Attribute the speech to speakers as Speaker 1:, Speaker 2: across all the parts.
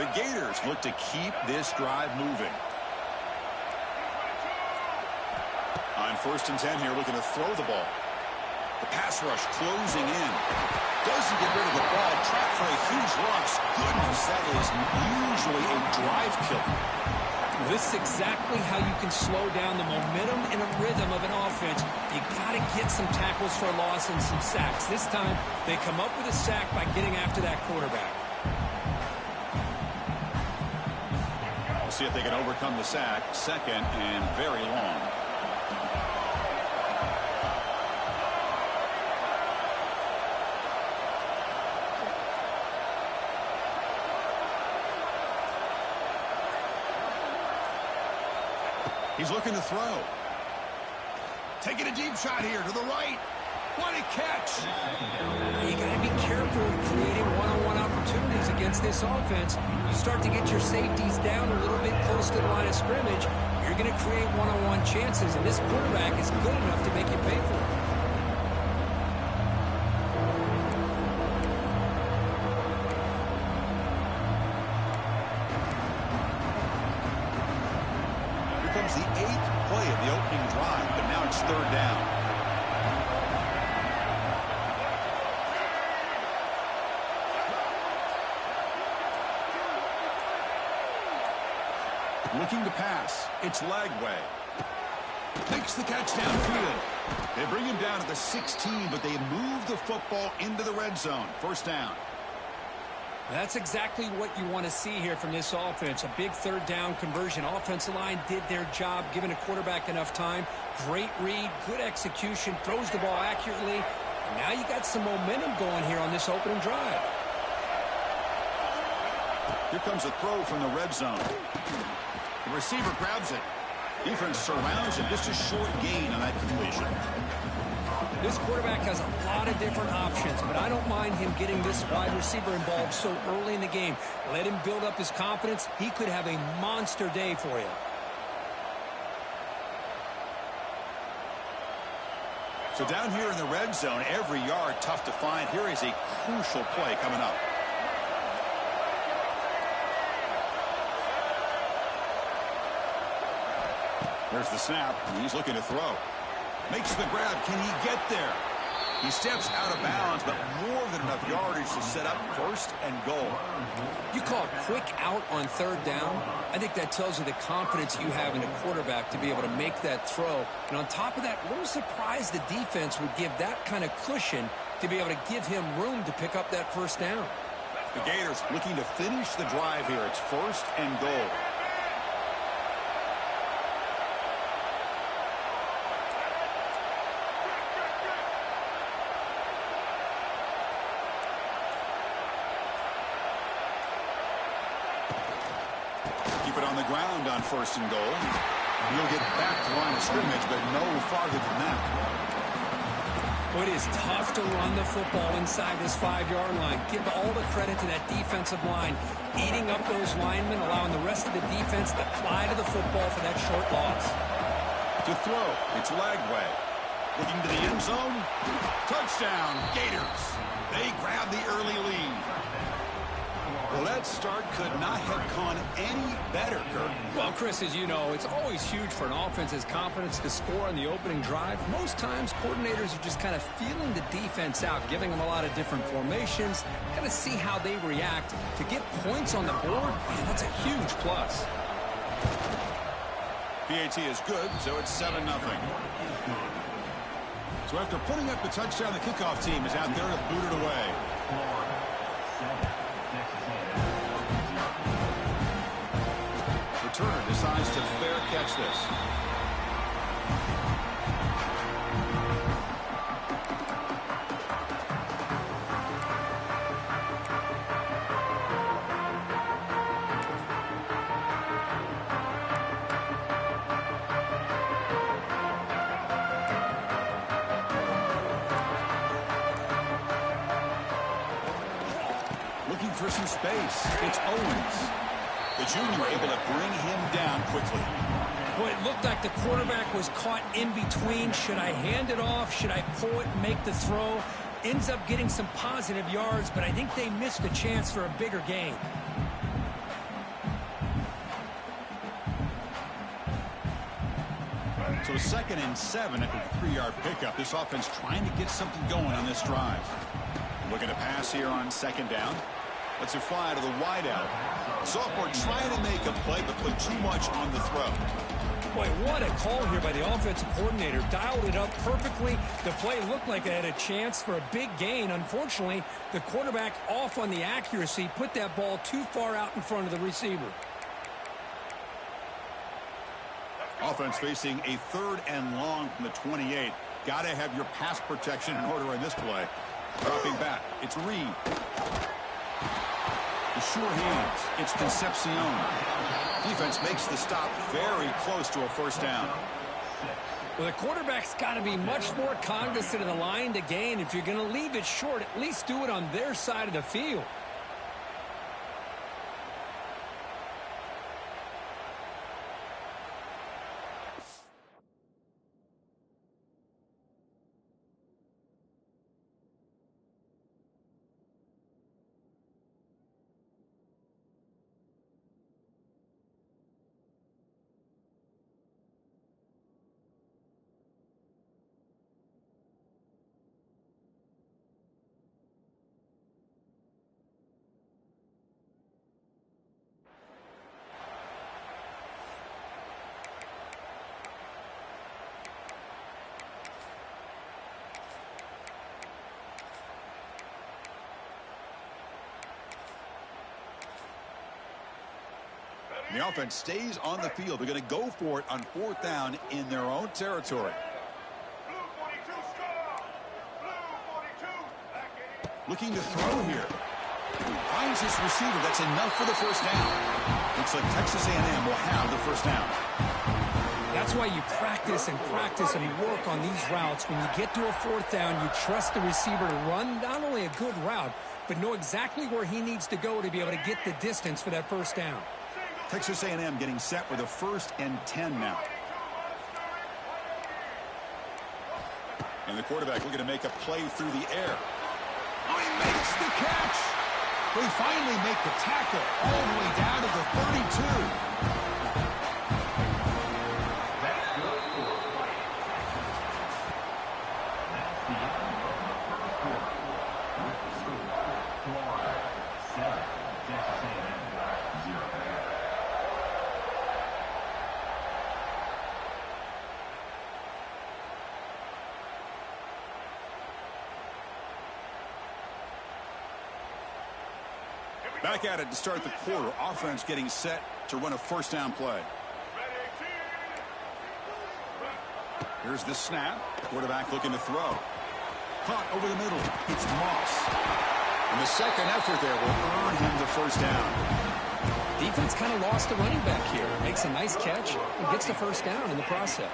Speaker 1: The Gators look to keep this drive moving. On 1st and 10 here, looking to throw the ball. The pass rush closing in. Doesn't get rid of the ball. Trapped for a huge loss. Goodness, that is usually a drive killer.
Speaker 2: This is exactly how you can slow down the momentum and a rhythm of an offense. You got to get some tackles for a loss and some sacks. This time, they come up with a sack by getting after that quarterback.
Speaker 1: We'll see if they can overcome the sack. 2nd and very long. He's looking to throw. Taking a deep shot here to the right. What a catch.
Speaker 2: You got to be careful of creating one-on-one opportunities against this offense. You start to get your safeties down a little bit close to the line of scrimmage, you're going to create one-on-one chances, and this quarterback is good enough to make you pay for it.
Speaker 1: The 8th play of the opening drive, but now it's 3rd down. Looking to pass. It's Lagway. Makes the catch downfield. They bring him down to the 16, but they move the football into the red zone. 1st down.
Speaker 2: That's exactly what you want to see here from this offense. A big 3rd down conversion. Offensive line did their job, giving a quarterback enough time. Great read, good execution, throws the ball accurately. And now you got some momentum going here on this opening drive.
Speaker 1: Here comes a throw from the red zone. The receiver grabs it. Defense surrounds him. Just a short gain on that completion.
Speaker 2: This quarterback has a lot of different options, but I don't mind him getting this wide receiver involved so early in the game. Let him build up his confidence. He could have a monster day for you.
Speaker 1: So down here in the red zone, every yard tough to find. Here is a crucial play coming up. There's the snap. He's looking to throw. Makes the grab. Can he get there? He steps out of bounds, but more than enough yardage to set up 1st and goal.
Speaker 2: You call quick out on 3rd down. I think that tells you the confidence you have in a quarterback to be able to make that throw. And on top of that, a little surprised the defense would give that kind of cushion to be able to give him room to pick up that 1st down.
Speaker 1: The Gators looking to finish the drive here. It's 1st and goal. On the ground on 1st and goal. You'll get back to line of scrimmage, but no farther than that.
Speaker 2: It is tough to run the football inside this 5-yard line. Give all the credit to that defensive line, eating up those linemen, allowing the rest of the defense to fly to the football for that short loss.
Speaker 1: To throw, it's Lagway. Looking to the end zone. Touchdown, Gators. They grab the early lead. Well, that start could not have gone any better, Kirk.
Speaker 2: Well, Chris, as you know, it's always huge for an offense's confidence to score on the opening drive. Most times, coordinators are just kind of feeling the defense out, giving them a lot of different formations, kind of see how they react. To get points on the board, man, that's a huge plus.
Speaker 1: PAT is good, so it's 7-0. So after putting up the touchdown, the kickoff team is out there to boot it away. Returner decides to fair catch this. Looking for some space. It's Owens. The junior able to bring him down quickly.
Speaker 2: Boy, it looked like the quarterback was caught in between. Should I hand it off? Should I pull it and make the throw? Ends up getting some positive yards, but I think they missed a chance for a bigger gain.
Speaker 1: So 2nd and 7 at the 3-yard pickup. This offense trying to get something going on this drive. Looking to pass here on 2nd down. Let's it fly to the wideout. Sophomore trying to make a play, but put too much on the throw.
Speaker 2: Boy, what a call here by the offensive coordinator. Dialed it up perfectly. The play looked like it had a chance for a big gain. Unfortunately, the quarterback off on the accuracy, put that ball too far out in front of the receiver.
Speaker 1: Offense facing a 3rd and long from the 28. Got to have your pass protection in order in this play. Dropping back. It's Reed. The sure hands. It's Concepcion. Defense makes the stop very close to a 1st down.
Speaker 2: Well, the quarterback's got to be much more cognizant of the line to gain. If you're going to leave it short, at least do it on their side of the field.
Speaker 1: The offense stays on the field. They're going to go for it on 4th down in their own territory. Looking to throw here. Finds his receiver. That's enough for the 1st down. Looks like Texas A&M will have the 1st down.
Speaker 2: That's why you practice and practice and work on these routes. When you get to a 4th down, you trust the receiver to run not only a good route, but know exactly where he needs to go to be able to get the distance for that 1st down.
Speaker 1: Texas A&M getting set with a 1st and 10 now. And the quarterback looking to make a play through the air. Oh, he makes the catch. They finally make the tackle all the way down to the 32. Back at it to start the quarter. Offense getting set to run a 1st down play. Here's the snap. Quarterback looking to throw. Caught over the middle. It's Moss. And the second effort there will earn him the 1st down.
Speaker 2: Defense kind of lost the running back here. Makes a nice catch and gets the 1st down in the process.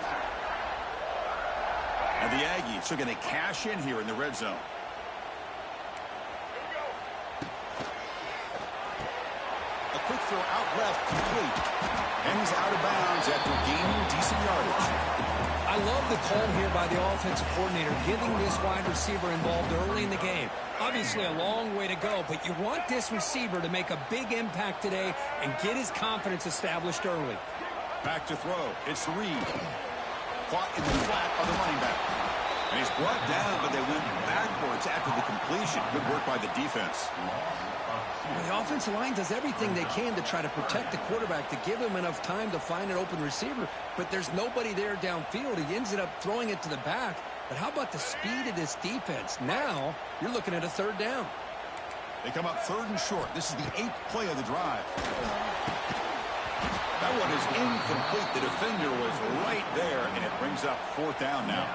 Speaker 1: And the Aggies are going to cash in here in the red zone. Quick throw out left, complete. And he's out of bounds after gaining decent yardage.
Speaker 2: I love the call here by the offensive coordinator, getting this wide receiver involved early in the game. Obviously a long way to go, but you want this receiver to make a big impact today and get his confidence established early.
Speaker 1: Back to throw. It's Reed. Caught in the flat of the running back. And he's brought down, but they went backwards after the completion. Good work by the defense.
Speaker 2: Well, the offensive line does everything they can to try to protect the quarterback, to give him enough time to find an open receiver, but there's nobody there downfield. He ends up throwing it to the back. But how about the speed of this defense? Now you're looking at a 3rd down.
Speaker 1: They come up 3rd and short. This is the 8th play of the drive. That one is incomplete. The defender was right there, and it brings up 4th down now.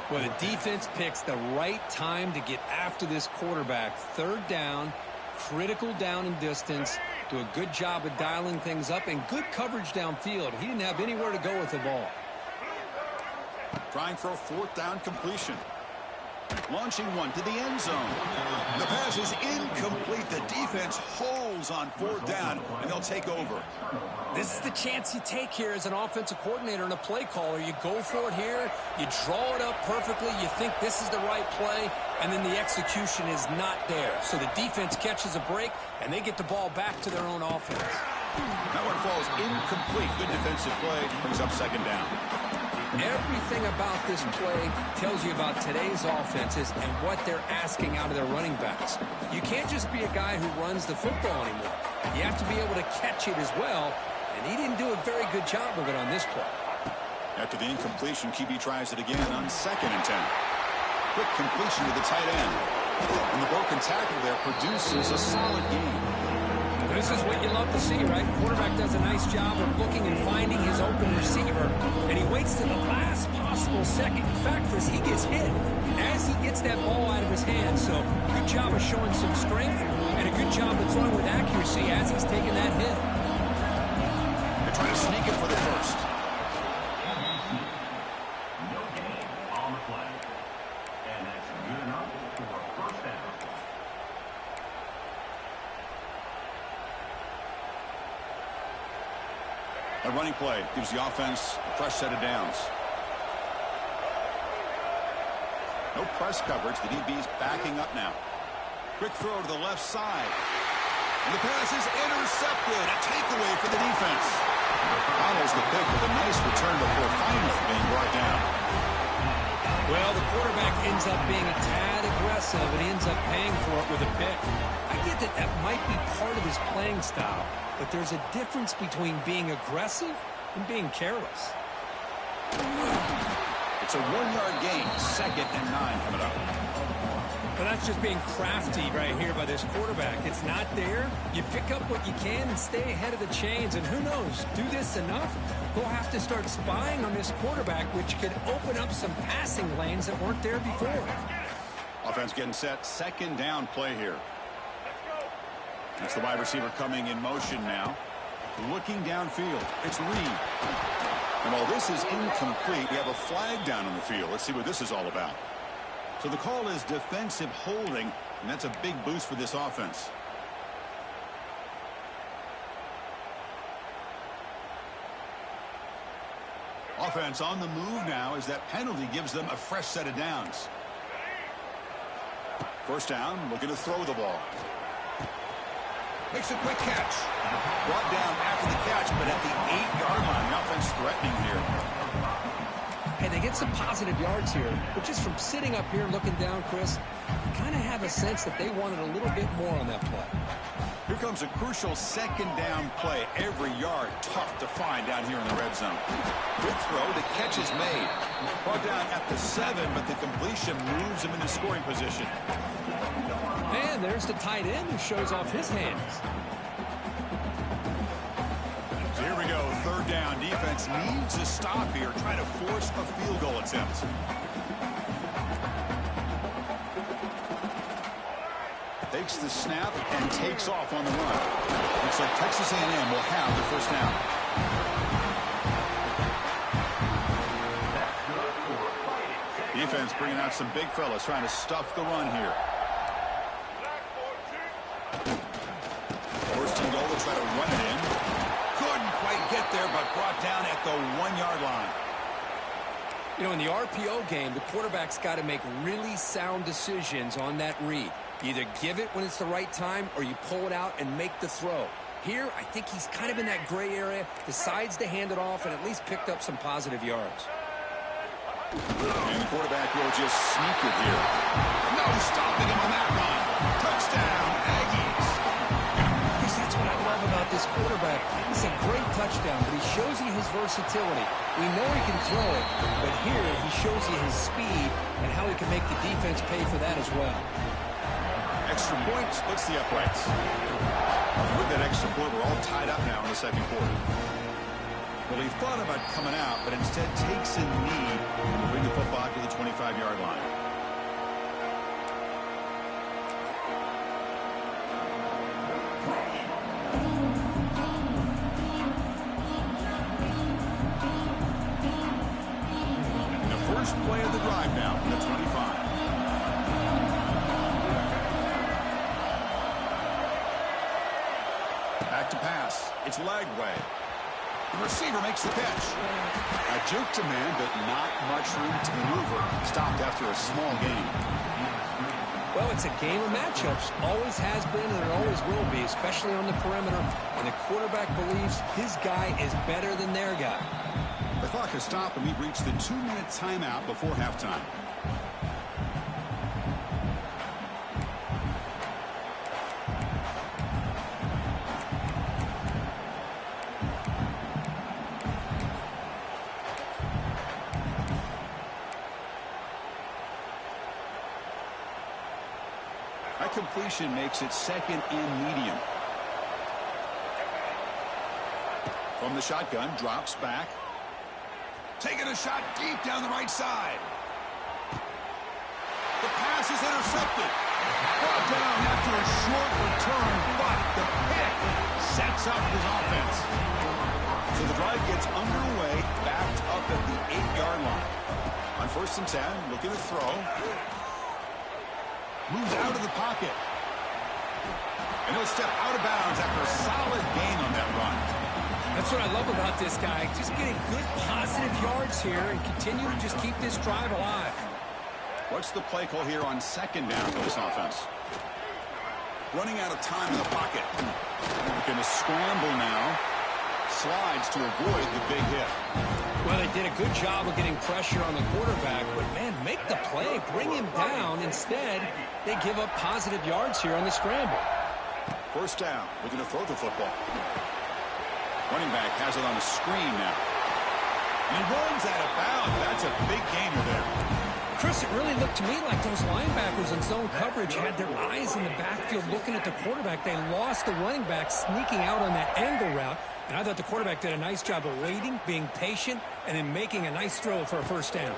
Speaker 2: Well, the defense picks the right time to get after this quarterback. 3rd down. Critical down and distance. Do a good job of dialing things up and good coverage downfield. He didn't have anywhere to go with the ball.
Speaker 1: Trying for a 4th down completion. Launching one to the end zone. The pass is incomplete. The defense holds on 4th down, and they'll take over.
Speaker 2: This is the chance you take here as an offensive coordinator and a play caller. You go for it here. You draw it up perfectly. You think this is the right play, and then the execution is not there. So the defense catches a break, and they get the ball back to their own offense.
Speaker 1: That one falls incomplete. Good defensive play. Brings up 2nd down.
Speaker 2: Everything about this play tells you about today's offenses and what they're asking out of their running backs. You can't just be a guy who runs the football anymore. You have to be able to catch it as well, and he didn't do a very good job of it on this play.
Speaker 1: After the incompletion, QB tries it again on 2nd and 10. Quick completion to the tight end. And the broken tackle there produces a solid gain.
Speaker 2: This is what you love to see, right? Quarterback does a nice job of looking and finding his open receiver, and he waits to the last possible second. In fact, Chris, he gets hit as he gets that ball out of his hand. So good job of showing some strength and a good job of throwing with accuracy as he's taking that hit.
Speaker 1: They're trying to sneak it for the first.
Speaker 3: No gain on the play. And that's good enough for a first down.
Speaker 1: A running play gives the offense a fresh set of downs. No press coverage. The DB's backing up now. Quick throw to the left side. And the pass is intercepted. A takeaway for the defense. Follows the pick with a nice return before finally being brought down.
Speaker 2: Well, the quarterback ends up being a tad aggressive and he ends up paying for it with a pick. I get that that might be part of his playing style, but there's a difference between being aggressive and being careless.
Speaker 1: It's a 1-yard gain. 2nd and 9 coming up.
Speaker 2: But that's just being crafty right here by this quarterback. It's not there. You pick up what you can and stay ahead of the chains. And who knows, do this enough, we'll have to start spying on this quarterback, which could open up some passing lanes that weren't there before.
Speaker 1: Offense getting set. 2nd down play here. It's the wide receiver coming in motion now. Looking downfield. It's Reed. And while this is incomplete, we have a flag down on the field. Let's see what this is all about. So the call is defensive holding, and that's a big boost for this offense. Offense on the move now as that penalty gives them a fresh set of downs. First down, looking to throw the ball. Makes a quick catch. Brought down after the catch, but at the 8-yard line, the offense threatening here.
Speaker 2: Hey, they get some positive yards here, but just from sitting up here looking down, Chris, you kind of have a sense that they wanted a little bit more on that play.
Speaker 1: Here comes a crucial 2nd down play. Every yard tough to find down here in the red zone. Good throw. The catch is made. Brought down at the 7, but the completion moves him into scoring position.
Speaker 2: And there's the tight end who shows off his hands.
Speaker 1: So here we go. 3rd down. Defense needs a stop here. Trying to force a field goal attempt. Takes the snap and takes off on the run. Looks like Texas A&M will have the first down. Defense bringing out some big fellas trying to stuff the run here. First and goal to try to run it in. Couldn't quite get there, but brought down at the 1-yard line.
Speaker 2: You know, in the RPO game, the quarterback's got to make really sound decisions on that read. You either give it when it's the right time or you pull it out and make the throw. Here, I think he's kind of in that gray area, decides to hand it off and at least picked up some positive yards.
Speaker 1: And the quarterback will just sneak it here. No stopping him on that run. Touchdown, Aggies.
Speaker 2: Because that's what I love about this quarterback. It's a great touchdown, but he shows you his versatility. We know he can throw it, but here he shows you his speed and how he can make the defense pay for that as well.
Speaker 1: Extra point splits the uprights. With that extra point, we're all tied up now in the 2nd quarter. Well, he thought about coming out, but instead takes a knee and will bring the football to the 25-yard line. And the first play of the drive now from the 25. Back to pass. It's Lagway. The receiver makes the catch. A juke to man, but not much room to maneuver. Stopped after a small gain.
Speaker 2: Well, it's a game of matchups. Always has been and it always will be, especially on the perimeter. And the quarterback believes his guy is better than their guy.
Speaker 1: The clock has stopped, and we've reached the 2-minute timeout before halftime. That completion makes it second and medium. From the shotgun, drops back. Taking a shot deep down the right side. The pass is intercepted. Brought down after a short return, but the pick sets up his offense. So the drive gets underway, backed up at the 8-yard line. On 1st and 10, looking to throw. Moves out of the pocket. And he'll step out of bounds after a solid gain on that run.
Speaker 2: That's what I love about this guy. Just getting good positive yards here and continue to just keep this drive alive.
Speaker 1: What's the play call here on 2nd down for this offense? Running out of time in the pocket. Looking to scramble now. Slides to avoid the big hit.
Speaker 2: Well, they did a good job of getting pressure on the quarterback, but, man, make the play. Bring him down. Instead, they give up positive yards here on the scramble.
Speaker 1: 1st down. Looking to throw the football. Running back has it on a screen now. And he runs out of bounds. That's a big gainer there.
Speaker 2: Chris, it really looked to me like those linebackers in zone coverage had their eyes in the backfield looking at the quarterback. They lost the running back sneaking out on that angle route. And I thought the quarterback did a nice job of waiting, being patient, and then making a nice throw for a 1st down.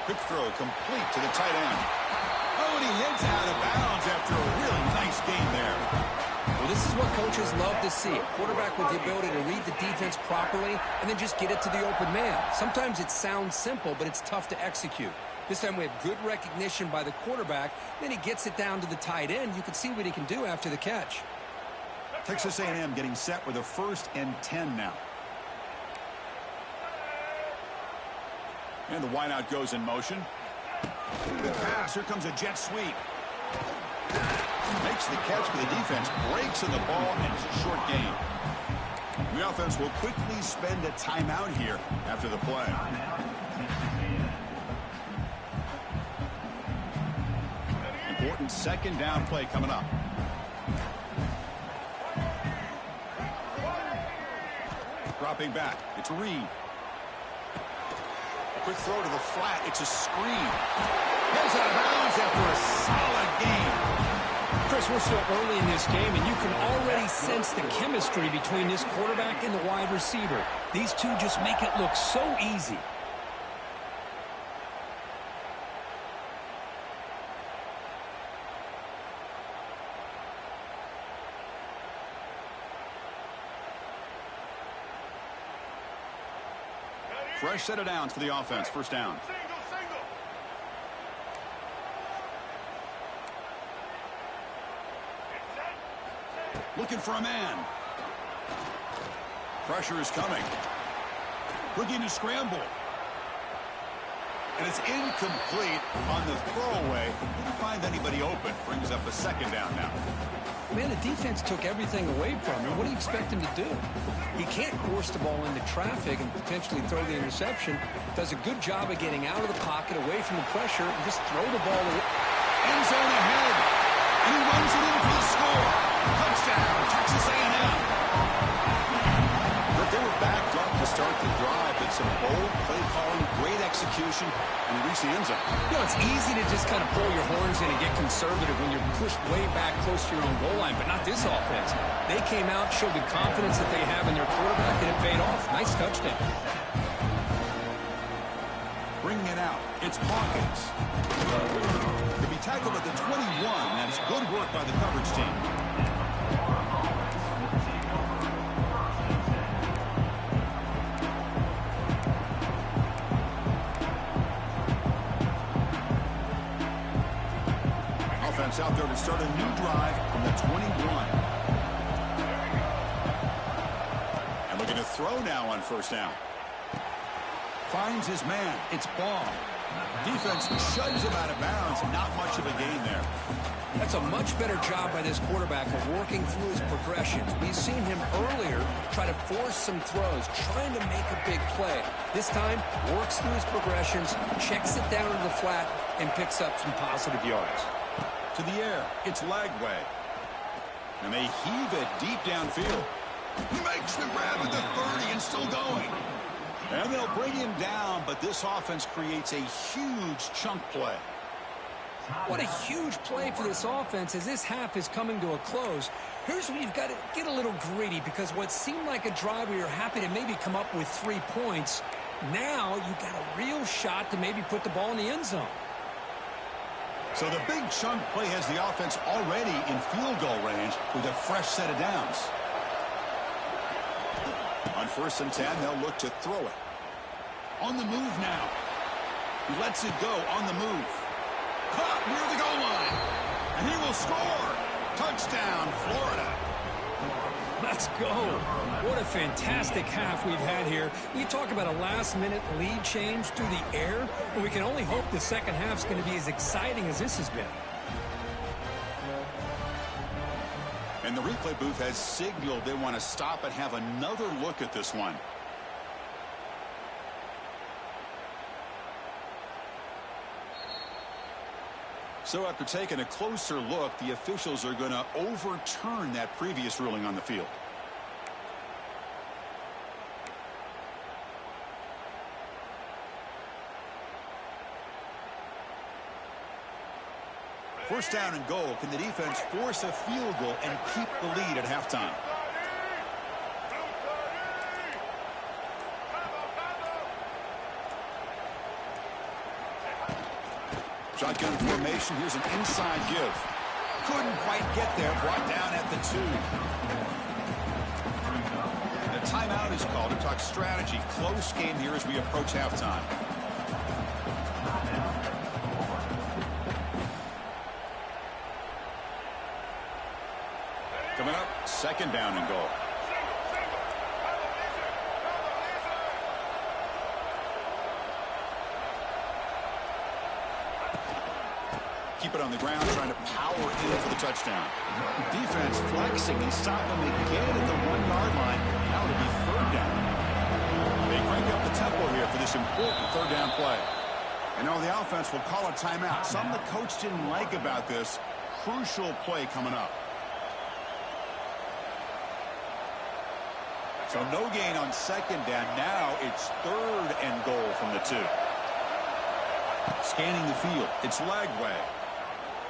Speaker 1: Quick throw complete to the tight end. Oh, and he hits out of bounds after a really nice gain there.
Speaker 2: Well, this is what coaches love to see. A quarterback with the ability to read the defense properly and then just get it to the open man. Sometimes it sounds simple, but it's tough to execute. This time we have good recognition by the quarterback. Then he gets it down to the tight end. You can see what he can do after the catch.
Speaker 1: Texas A&M getting set with a 1st and 10 now. And the wideout goes in motion. The pass. Here comes a jet sweep. Makes the catch, but the defense breaks in the ball, and it's a short gain. The offense will quickly spend a timeout here after the play. Important 2nd down play coming up. Dropping back. It's Reed. A quick throw to the flat. It's a screen. Goes out of bounds after a solid gain.
Speaker 2: Chris, we're still early in this game, and you can already sense the chemistry between this quarterback and the wide receiver. These two just make it look so easy.
Speaker 1: Fresh set of downs for the offense. 1st down. Looking for a man. Pressure is coming. Looking to scramble. And it's incomplete on the throwaway. Didn't find anybody open. Brings up a 2nd down now.
Speaker 2: Man, the defense took everything away from him. What do you expect him to do? He can't force the ball into traffic and potentially throw the interception. Does a good job of getting out of the pocket, away from the pressure, and just throw the ball away.
Speaker 1: End zone ahead. And he runs it in for the score. Touchdown, Texas A&M. But they were backed up to start the drive. It's some bold play calling, great execution, and they reach the end zone.
Speaker 2: You know, it's easy to just kind of pull your horns in and get conservative when you're pushed way back close to your own goal line, but not this offense. They came out, showed the confidence that they have in their quarterback, and it paid off. Nice touchdown.
Speaker 1: Bringing it out, it's Hawkins. To be tackled at the 21, that's good work by the coverage team. Offense out there to start a new drive from the 21. And looking to throw now on 1st down. finds his man. It's ball. Defense shoves him out of bounds. Not much of a gain there.
Speaker 2: That's a much better job by this quarterback of working through his progressions. We've seen him earlier try to force some throws, trying to make a big play. This time, works through his progressions, checks it down to the flat, and picks up some positive yards.
Speaker 1: To the air, it's Lagway. And they heave it deep downfield. Makes the grab at the 30 and still going. And they'll bring him down, but this offense creates a huge chunk play.
Speaker 2: What a huge play for this offense as this half is coming to a close. Here's where you've got to get a little greedy, because what seemed like a drive where you're happy to maybe come up with 3 points, now you've got a real shot to maybe put the ball in the end zone.
Speaker 1: So the big chunk play has the offense already in field goal range with a fresh set of downs. On 1st and 10, they'll look to throw it. On the move now. He lets it go on the move. Caught near the goal line. And he will score. Touchdown, Florida.
Speaker 2: Let's go. What a fantastic half we've had here. You talk about a last-minute lead change through the air, and we can only hope the second half's going to be as exciting as this has been.
Speaker 1: And the replay booth has signaled they want to stop and have another look at this one. So after taking a closer look, the officials are going to overturn that previous ruling on the field. First down and goal. Can the defense force a field goal and keep the lead at halftime? Shotgun formation. Here's an inside give. Couldn't quite get there. Brought down at the 2. The timeout is called to talk strategy. Close game here as we approach halftime. Coming up, 2nd down and goal. Keep it on the ground, trying to power in for the touchdown. Defense flexing and stopping again at the 1-yard line. Now it'll be 3rd down. They crank up the tempo here for this important 3rd down play. And now the offense will call a timeout. Something the coach didn't like about this. Crucial play coming up. So no gain on 2nd down. Now it's 3rd and goal from the 2. Scanning the field. It's Lagway.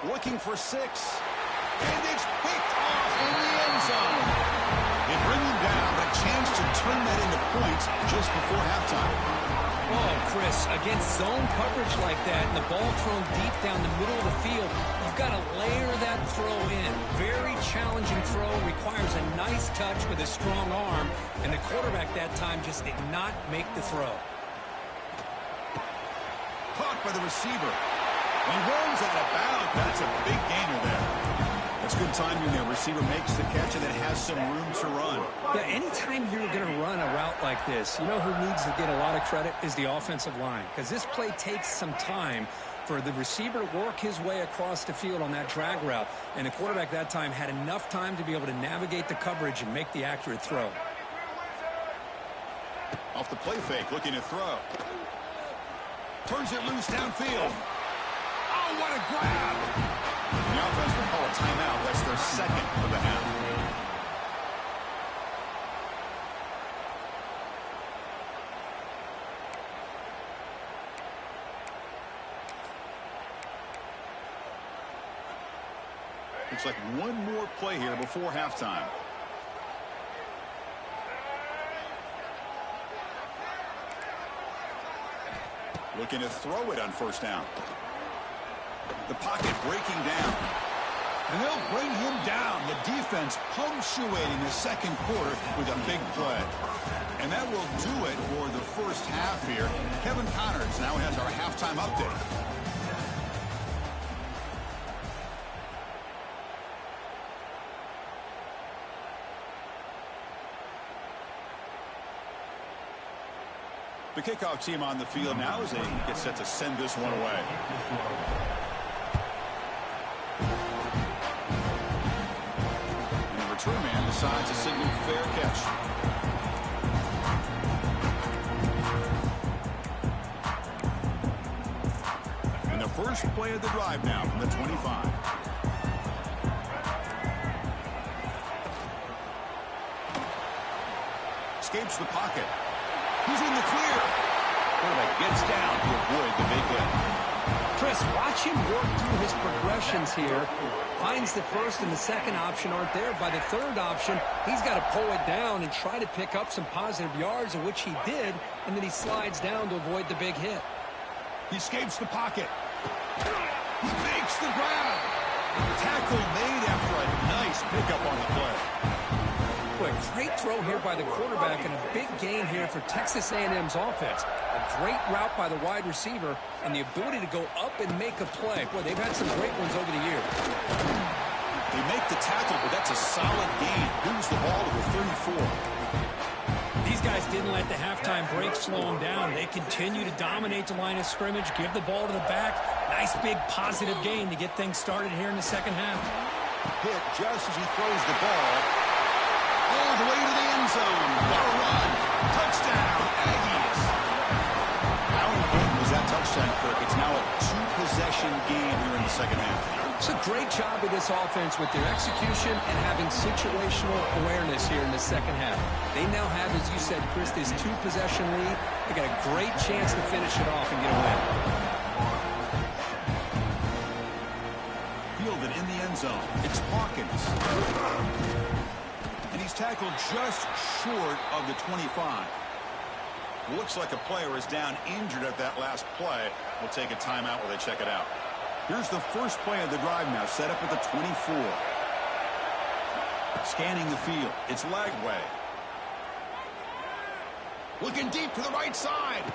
Speaker 1: Looking for 6. And it's picked off in the end zone. They bring him down, but a chance to turn that into points just before halftime.
Speaker 2: Oh, Chris, against zone coverage like that and the ball thrown deep down the middle of the field, you've got to layer that throw in. Very challenging throw, requires a nice touch with a strong arm, and the quarterback that time just did not make the throw.
Speaker 1: Caught by the receiver. He runs out of bounds. That's a big gainer there. That's good timing there. Receiver makes the catch and then has some room to run.
Speaker 2: Yeah, anytime you're going to run a route like this, you know who needs to get a lot of credit is the offensive line, because this play takes some time for the receiver to work his way across the field on that drag route, and the quarterback that time had enough time to be able to navigate the coverage and make the accurate throw.
Speaker 1: Off the play fake, looking to throw. Turns it loose downfield. Oh, what a grab! The offense will call a timeout. That's their 2nd of the half. Looks like one more play here before halftime. Looking to throw it on 1st down. The pocket breaking down. And they'll bring him down. The defense punctuating the 2nd quarter with a big play. And that will do it for the first half here. Kevin Connors now has our halftime update. The kickoff team on the field now as they get set to send this one away. And the return man decides to signal fair catch. And the first play of the drive now from the 25. Escapes the pocket. He's in the clear. Quarterback gets down to avoid the big hit.
Speaker 2: Chris, watch him work through his progressions here. Finds the first and the second option aren't there. By the third option, he's got to pull it down and try to pick up some positive yards, of which he did, and then he slides down to avoid the big hit.
Speaker 1: He escapes the pocket. He makes the grab. Tackle made after a nice pickup on the play.
Speaker 2: Boy, great throw here by the quarterback and a big gain here for Texas A&M's offense. A great route by the wide receiver and the ability to go up and make a play. Boy, they've had some great ones over the years.
Speaker 1: They make the tackle, but that's a solid gain. Moves the ball to the 34.
Speaker 2: These guys didn't let the halftime break slow them down. They continue to dominate the line of scrimmage, give the ball to the back. Nice big positive gain to get things started here in the second half.
Speaker 1: Hit just as he throws the ball. All the way to the end zone. What a run. Touchdown, Aggies. How important was that touchdown, Kirk? It's now a two-possession game here in the second half.
Speaker 2: It's a great job of this offense with their execution and having situational awareness here in the second half. They now have, as you said, Chris, this two-possession lead. They got a great chance to finish it off and get a win.
Speaker 1: Fielded in the end zone. It's Hawkins. And he's tackled just short of the 25. Looks like a player is down injured at that last play. We'll take a timeout while they check it out. Here's the first play of the drive now, set up at the 24. Scanning the field. It's Lagway. Looking deep to the right side.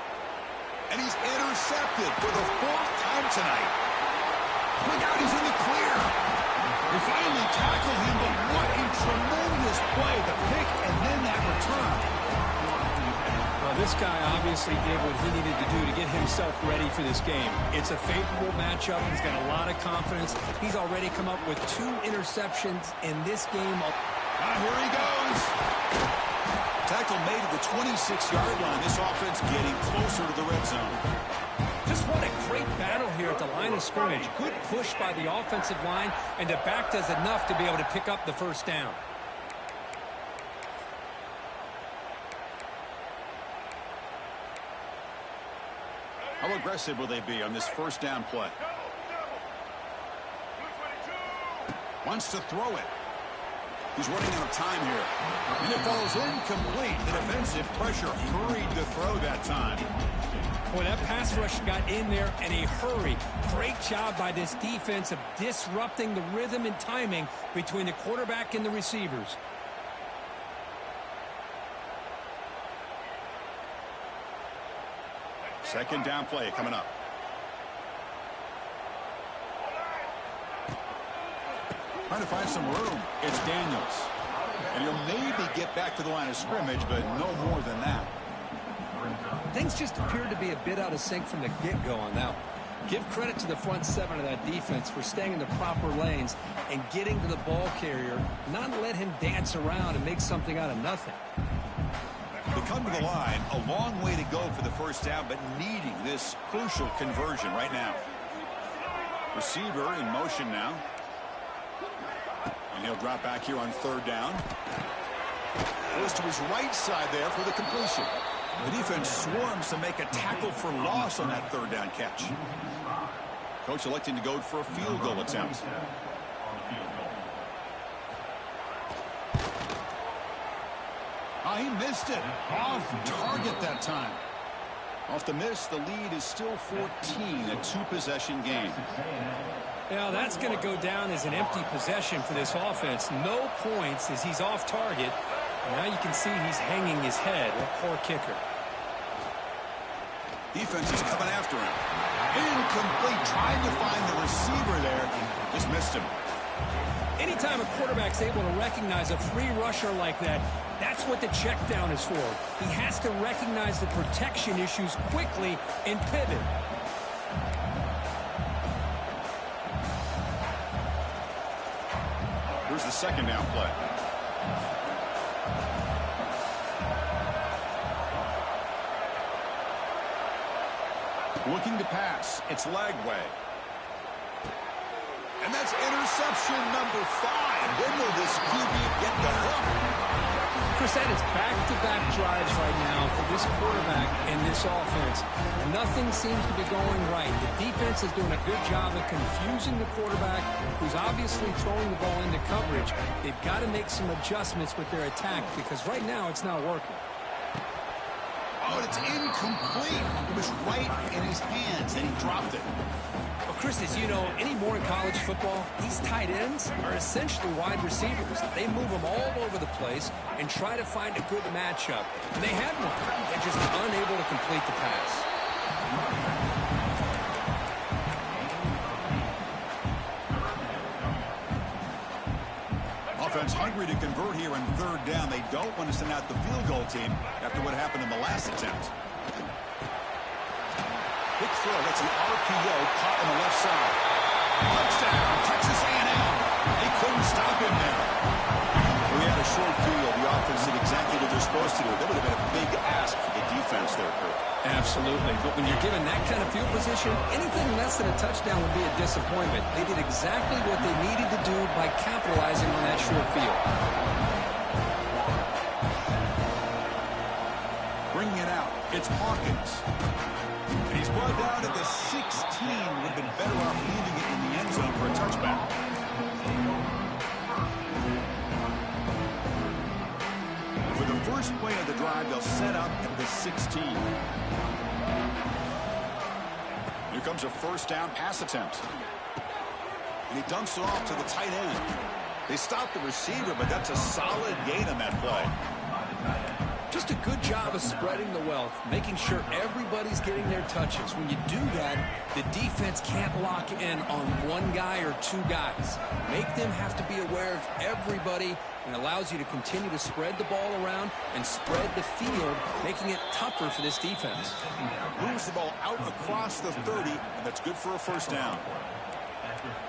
Speaker 1: And he's intercepted for the fourth time tonight. Look out, he's in the clear. They finally tackle him, but what a tremendous play. The pick and then that return.
Speaker 2: Well, this guy obviously did what he needed to do to get himself ready for this game. It's a favorable matchup. He's got a lot of confidence. He's already come up with 2 interceptions in this game.
Speaker 1: Here he goes. Tackle made at the 26-yard line. This offense getting closer to the red zone.
Speaker 2: Just what a great battle here at the line of scrimmage. Good push by the offensive line, and the back does enough to be able to pick up the first down.
Speaker 1: How aggressive will they be on this first down play? Wants to throw it. He's running out of time here. And it falls incomplete. The defensive pressure hurried to throw that time.
Speaker 2: Boy, that pass rush got in there in a hurry. Great job by this defense of disrupting the rhythm and timing between the quarterback and the receivers.
Speaker 1: Second down play coming up. Trying to find some room. It's Daniels. And he'll maybe get back to the line of scrimmage, but no more than that.
Speaker 2: Things just appeared to be a bit out of sync from the get-go on that one. Give credit to the front 7 of that defense for staying in the proper lanes and getting to the ball carrier, not let him dance around and make something out of nothing.
Speaker 1: They come to the line, a long way to go for the first down, but needing this crucial conversion right now. Receiver in motion now. And he'll drop back here on third down. Goes to his right side there for the completion. The defense swarms to make a tackle for loss on that third down catch. Coach electing to go for a field goal attempt. He missed it. Off target that time. Off the miss, the lead is still 14, a 2-possession game.
Speaker 2: Yeah, that's going to go down as an empty possession for this offense. No points as he's off target. And now you can see he's hanging his head. A poor kicker.
Speaker 1: Defense is coming after him. Incomplete. Trying to find the receiver there. Just missed him.
Speaker 2: Anytime a quarterback's able to recognize a free rusher like that, that's what the check down is for. He has to recognize the protection issues quickly and pivot.
Speaker 1: Here's the second down play. Looking to pass. It's Lagway. And that's interception number 5. When will this QB get the hook?
Speaker 2: Chris, that is back-to-back drives right now for this quarterback and this offense. Nothing seems to be going right. The defense is doing a good job of confusing the quarterback, who's obviously throwing the ball into coverage. They've got to make some adjustments with their attack because right now it's not working.
Speaker 1: Oh, it's incomplete. It was right in his hands, and he dropped it.
Speaker 2: Well, Chris, as you know, anymore in college football, these tight ends are essentially wide receivers. They move them all over the place and try to find a good matchup. And they had one. They're just unable to complete the pass.
Speaker 1: Offense hungry to convert here in third down. They don't want to send out the field goal team after what happened in the last attempt. Big throw. That's an RPO caught on the left side. Touchdown, Texas A&M. They couldn't stop him there. We had a short field. The offense did exactly what they're supposed to do. That would have been a big ask for the defense there, Kurt.
Speaker 2: Absolutely. But when you're given that kind of field position, anything less than a touchdown would be a disappointment. They did exactly what they needed to do by capitalizing on that short field.
Speaker 1: Bringing it out. It's Hawkins. And he's brought down at the 16. Would have been better off leaving it in the end zone for a touchback. For the first play of the drive, they'll set up at the 16. Here comes a first down pass attempt. And he dumps it off to the tight end. They stop the receiver, but that's a solid gain on that play.
Speaker 2: Just a good job of spreading the wealth, making sure everybody's getting their touches. When you do that, the defense can't lock in on one guy or two guys. Make them have to be aware of everybody, and allows you to continue to spread the ball around and spread the field, making it tougher for this defense.
Speaker 1: Moves the ball out across the 30, and that's good for a first down.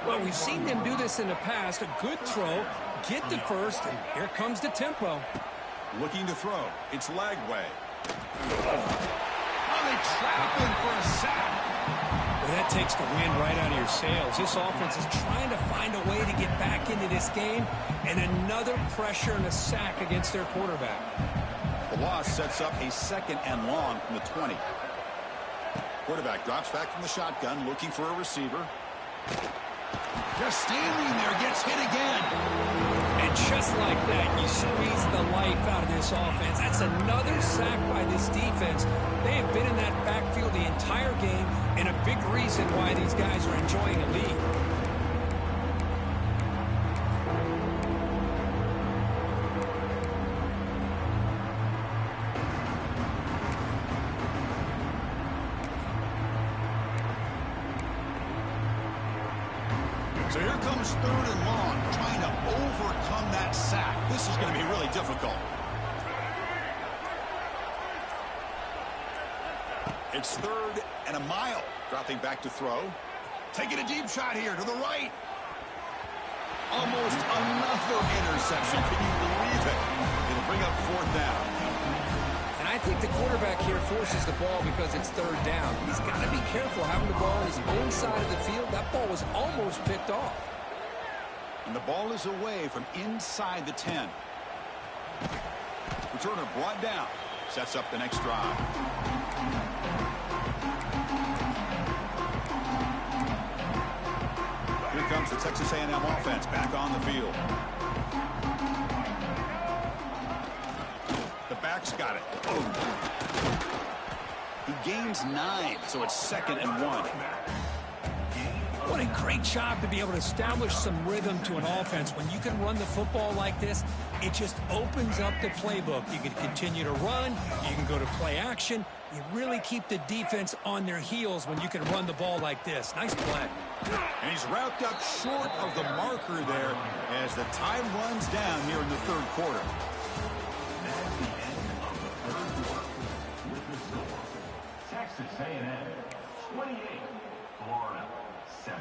Speaker 2: Well, we've seen them do this in the past. A good throw, get the first, and here comes the tempo.
Speaker 1: Looking to throw. It's Lagway. Oh, they trap him for a sack.
Speaker 2: Well, that takes the wind right out of your sails. This offense is trying to find a way to get back into this game, and another pressure and a sack against their quarterback.
Speaker 1: The loss sets up a 2nd and long from the 20. Quarterback drops back from the shotgun, looking for a receiver. Just standing there, gets hit again.
Speaker 2: And just like that, you squeeze the life out of this offense. That's another sack by this defense. They have been in that backfield the entire game, and a big reason why these guys are enjoying a lead.
Speaker 1: So here comes 3rd and long, trying to overcome that sack. This is going to be really difficult. It's 3rd and a mile. Dropping back to throw. Taking a deep shot here to the right. Almost another interception. Can you believe it? It'll bring up 4th down.
Speaker 2: And I think the quarterback here forces the ball because it's 3rd down. He's got to be careful having the ball on his own side of the field. That ball was almost picked off.
Speaker 1: And the ball is away from inside the 10. Returner brought down. Sets up the next drive. Here comes the Texas A&M offense back on the field. The back's got it. Oh. He gains 9, so it's 2nd and 1.
Speaker 2: What a great job to be able to establish some rhythm to an offense. When you can run the football like this, it just opens up the playbook. You can continue to run. You can go to play action. You really keep the defense on their heels when you can run the ball like this. Nice play.
Speaker 1: And he's wrapped up short of the marker there as the time runs down here in the third quarter.
Speaker 3: That's the end of the third quarter with the score. Texas A&M 28, Florida 7.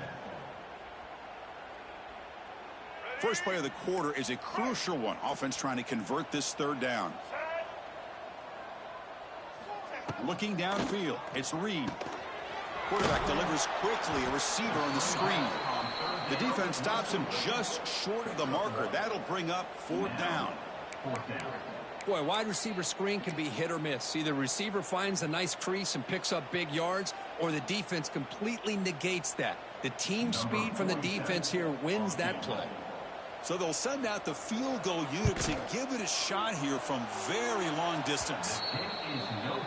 Speaker 1: First play of the quarter is a crucial one. Offense trying to convert this third down. Looking downfield, it's Reed. Quarterback delivers quickly, a receiver on the screen. The defense stops him just short of the marker. That'll bring up fourth down.
Speaker 2: Boy, wide receiver screen can be hit or miss. Either receiver finds a nice crease and picks up big yards, or the defense completely negates that. The team speed from the defense here wins that play.
Speaker 1: So they'll send out the field goal unit to give it a shot here from very long distance.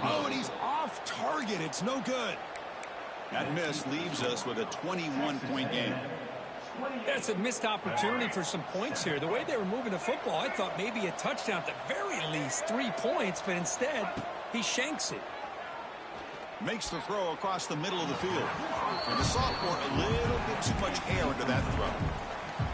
Speaker 1: Oh, and he's off target. It's no good. That miss leaves us with a 21-point game.
Speaker 2: That's a missed opportunity for some points here. The way they were moving the football, I thought maybe a touchdown, at the very least 3 points, but instead he shanks it.
Speaker 1: Makes the throw across the middle of the field. And the sophomore, a little bit too much air into that throw.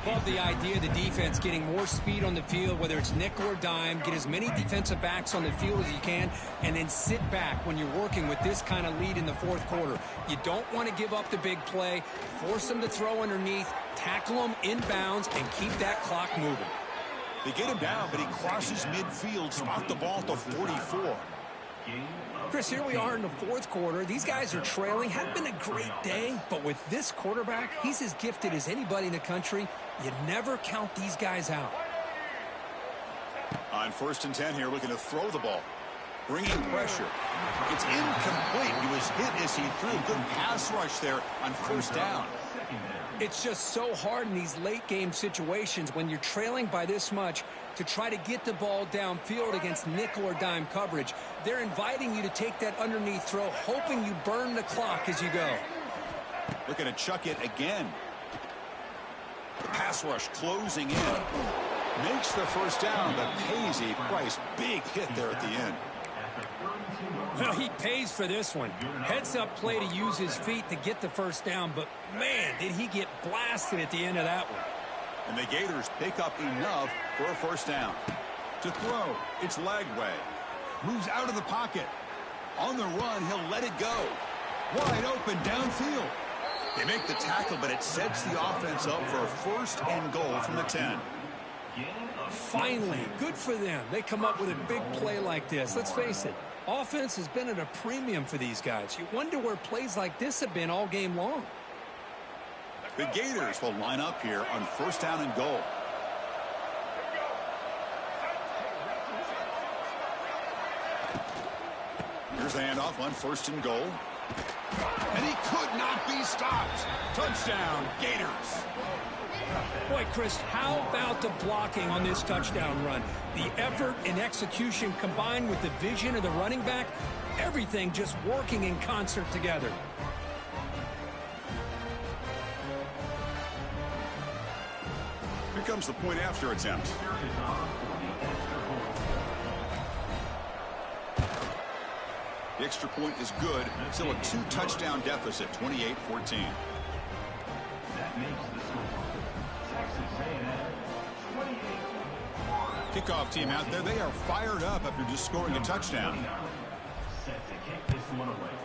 Speaker 2: Love the idea of the defense getting more speed on the field, whether it's nickel or dime. Get as many defensive backs on the field as you can, and then sit back when you're working with this kind of lead in the fourth quarter. You don't want to give up the big play. Force them to throw underneath, tackle them inbounds, and keep that clock moving.
Speaker 1: They get him down, but he crosses midfield, spot the ball at the 44.
Speaker 2: Chris, here we are in the fourth quarter. These guys are trailing. Hadn't been a great day, but with this quarterback, he's as gifted as anybody in the country. You never count these guys out.
Speaker 1: On 1st and 10 here, looking to throw the ball. Bringing pressure. It's incomplete. He was hit as he threw. Good pass rush there on 1st down.
Speaker 2: It's just so hard in these late-game situations when you're trailing by this much to try to get the ball downfield against nickel or dime coverage. They're inviting you to take that underneath throw, hoping you burn the clock as you go.
Speaker 1: Looking to chuck it again. The pass rush closing in. Makes the 1st down, but pays a price. Big hit there at the end.
Speaker 2: Well, he pays for this one. Heads-up play to use his feet to get the 1st down, but, man, did he get blasted at the end of that one.
Speaker 1: And the Gators pick up enough for a 1st down. To throw, it's Lagway. Moves out of the pocket. On the run, he'll let it go. Wide open downfield. They make the tackle, but it sets the offense up for a 1st and goal from the 10.
Speaker 2: Finally, good for them. They come up with a big play like this. Let's face it, offense has been at a premium for these guys. You wonder where plays like this have been all game long.
Speaker 1: The Gators will line up here on 1st down and goal. Here's the handoff on 1st and goal. And he could not be stopped. Touchdown, Gators.
Speaker 2: Boy, Chris, how about the blocking on this touchdown run? The effort and execution combined with the vision of the running back, everything just working in concert together.
Speaker 1: Here comes the point after attempt. The extra point is good. Still a 2-touchdown deficit, 28-14.
Speaker 3: That makes the score. Texas A&M 28.
Speaker 1: Kickoff team out there, they are fired up after just scoring a touchdown.
Speaker 3: Set to kick this one away.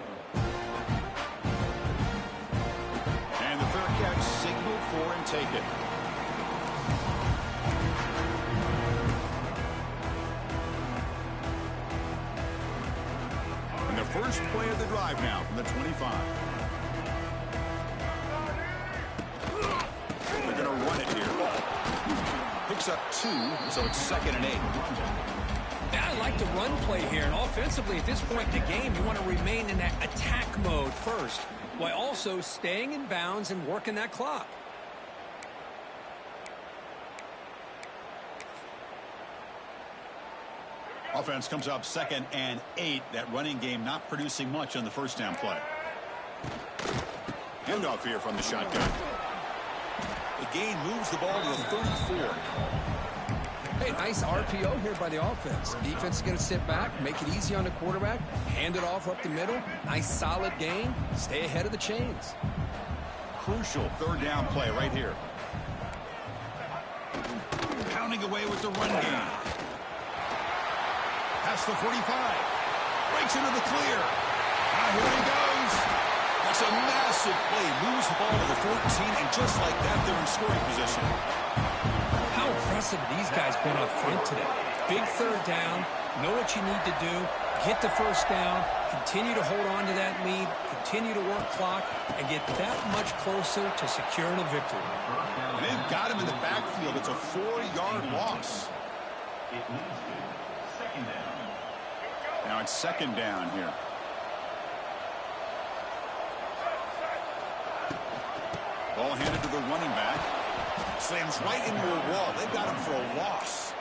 Speaker 1: And the fair catch signaled for and taken. And the first play of the drive now from the 25. They're going to run it here. Picks up 2, so it's 2nd and 8.
Speaker 2: Yeah, I like the run play here. And offensively, at this point in the game, you want to remain in that attack mode first, while also staying in bounds and working that clock.
Speaker 1: Offense comes up 2nd and 8. That running game not producing much on the 1st down play. Handoff here from the shotgun. The gain moves the ball to the 34.
Speaker 2: Hey, nice RPO here by the offense. Defense is going to sit back, make it easy on the quarterback, hand it off up the middle. Nice solid gain. Stay ahead of the chains.
Speaker 1: Crucial third down play right here. Pounding away with the run game. Past the 45. Breaks into the clear. Now here he goes. That's a massive play. Moves the ball to the 14, and just like that, they're in scoring position.
Speaker 2: How impressive these guys been up front today. Big third down. Know what you need to do. Get the first down. Continue to hold on to that lead. Continue to work clock and get that much closer to securing a victory.
Speaker 1: And they've got him in the backfield. It's a 4-yard loss.
Speaker 3: It leads to second down.
Speaker 1: Now it's second down here. Ball handed to the running back. Slams right into a wall. They've got him for a loss.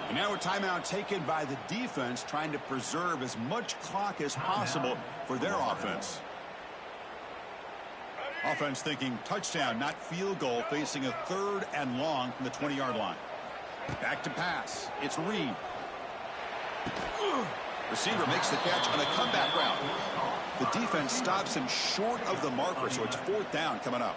Speaker 1: And now a timeout taken by the defense, trying to preserve as much clock as possible for their offense. Offense thinking touchdown, not field goal, facing a 3rd and long from the 20-yard line. Back to pass. It's Reed. Receiver makes the catch on a comeback route. The defense stops him short of the marker, so it's 4th down coming up.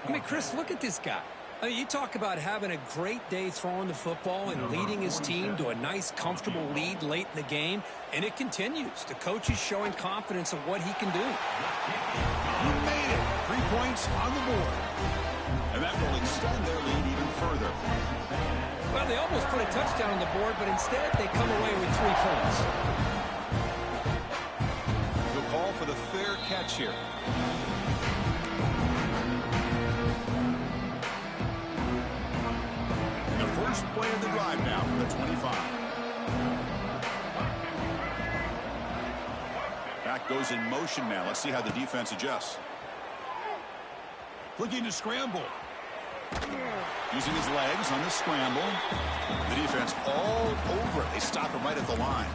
Speaker 2: I mean, Chris, look at this guy. I mean, you talk about having a great day throwing the football and leading his team to a nice, comfortable lead late in the game, and it continues. The coach is showing confidence of what he can do.
Speaker 1: He made it. 3 points on the board. And that will extend their lead even further.
Speaker 2: Well, they almost put a touchdown on the board, but instead they come away with 3 points.
Speaker 1: He'll call for the fair catch here. First play of the drive now from the 25. Back goes in motion now. Let's see how the defense adjusts. Looking to scramble. Using his legs on the scramble. The defense all over it. They stop him right at the line.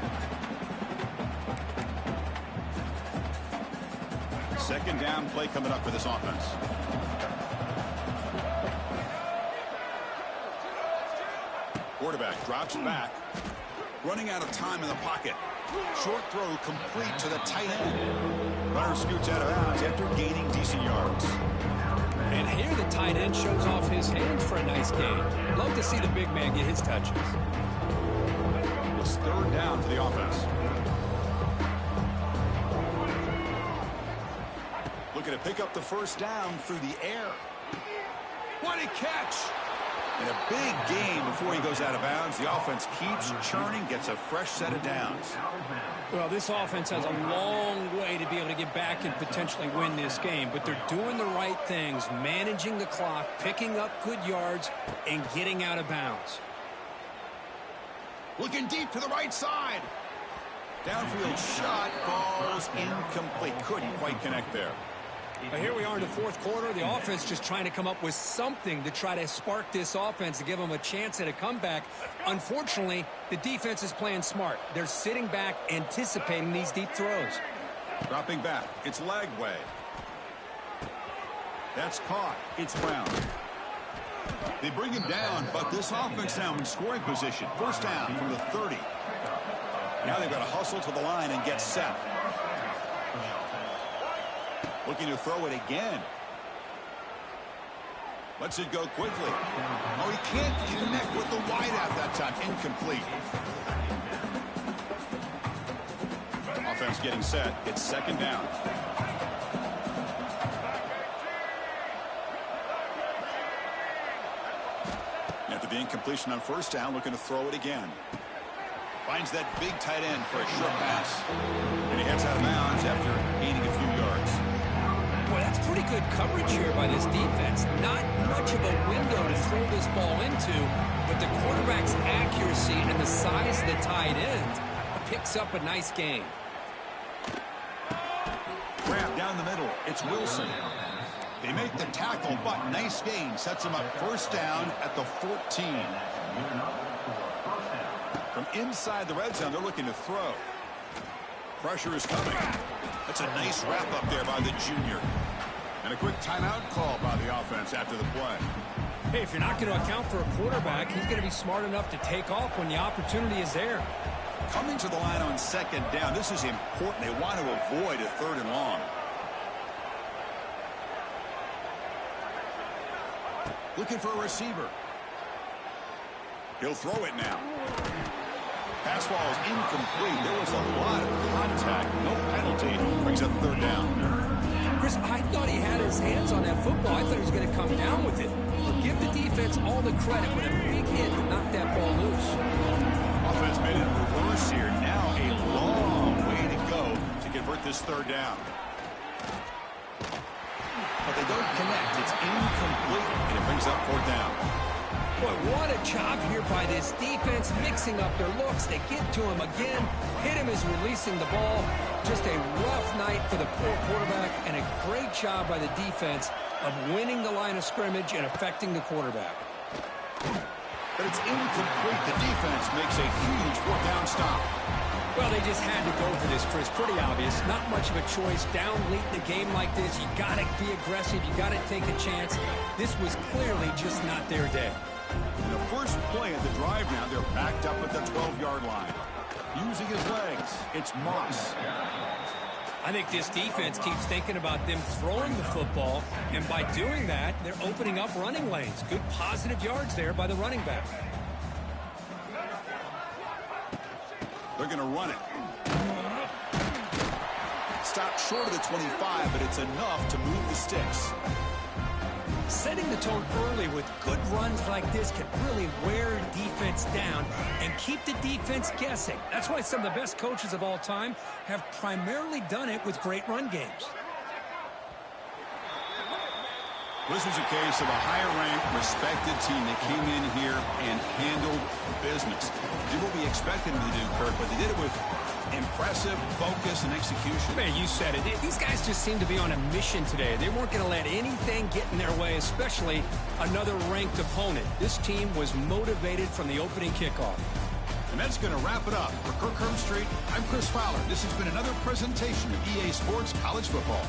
Speaker 1: Second down play coming up for this offense. Quarterback drops back. Running out of time in the pocket. Short throw complete to the tight end. Runner scoots out of bounds after gaining decent yards.
Speaker 2: And here the tight end shows off his hands for a nice gain. Love to see the big man get his touches.
Speaker 1: It's 3rd down for the offense. Looking to pick up the first down through the air. What a catch! And a big gain before he goes out of bounds. The offense keeps churning, gets a fresh set of downs.
Speaker 2: Well, this offense has a long way to be able to get back and potentially win this game, but they're doing the right things, managing the clock, picking up good yards, and getting out of bounds.
Speaker 1: Looking deep to the right side. Downfield shot falls incomplete. Couldn't quite connect there.
Speaker 2: But here we are in the 4th quarter. The offense just trying to come up with something to try to spark this offense to give them a chance at a comeback. Unfortunately, the defense is playing smart. They're sitting back, anticipating these deep throws.
Speaker 1: Dropping back. It's Lagway. That's caught. It's Brown. They bring him down, but this offense now in scoring position. First down from the 30. Now they've got to hustle to the line and get set. Looking to throw it again. Lets it go quickly. Oh, he can't connect with the wideout that time. Incomplete. Offense getting set. It's second down. After the incompletion on first down, looking to throw it again. Finds that big tight end for a short pass. And he heads out of bounds after gaining a few yards.
Speaker 2: Boy, that's pretty good coverage here by this defense. Not much of a window to throw this ball into, but the quarterback's accuracy and the size of the tight end picks up a nice gain.
Speaker 1: Grab down the middle. It's Wilson. They make the tackle, but nice gain. Sets him up first down at the 14. From inside the red zone, they're looking to throw. Pressure is coming. That's a nice wrap up there by the junior. And a quick timeout call by the offense after the play.
Speaker 2: Hey, if you're not going to account for a quarterback, he's going to be smart enough to take off when the opportunity is there.
Speaker 1: Coming to the line on second down, this is important. They want to avoid a third and long. Looking for a receiver. He'll throw it now. Pass ball is incomplete. There was a lot of contact. No penalty. Brings up third down.
Speaker 2: Chris, I thought he had his hands on that football. I thought he was going to come down with it. But give the defense all the credit with a big hit to knock that ball loose.
Speaker 1: Offense made it in reverse here. Now a long way to go to convert this third down. But they don't connect. It's incomplete, and it brings up fourth down.
Speaker 2: Boy, what a job here by this defense, mixing up their looks. They get to him again. Hit him as releasing the ball. Just a rough night for the poor quarterback, and a great job by the defense of winning the line of scrimmage and affecting the quarterback.
Speaker 1: But it's incomplete. The defense makes a huge fourth down stop.
Speaker 2: Well, they just had to go for this, Chris. Pretty obvious. Not much of a choice. Down late in the game like this, you got to be aggressive. You got to take a chance. This was clearly just not their day.
Speaker 1: In the first play of the drive now, they're backed up at the 12-yard line. Using his legs, it's Moss.
Speaker 2: I think this defense keeps thinking about them throwing the football, and by doing that, they're opening up running lanes. Good positive yards there by the running back.
Speaker 1: They're going to run it. Stopped short of the 25, but it's enough to move the sticks.
Speaker 2: Setting the tone early with good runs like this can really wear defense down and keep the defense guessing. That's why some of the best coaches of all time have primarily done it with great run games.
Speaker 1: This was a case of a higher-ranked, respected team that came in here and handled business. Did what we expected them to do, Kirk, but they did it with impressive focus and execution.
Speaker 2: Man, you said it. These guys just seem to be on a mission today. They weren't going to let anything get in their way, especially another ranked opponent. This team was motivated from the opening kickoff.
Speaker 1: And that's going to wrap it up. For Kirk Herbstreit, I'm Chris Fowler. This has been another presentation of EA Sports College Football.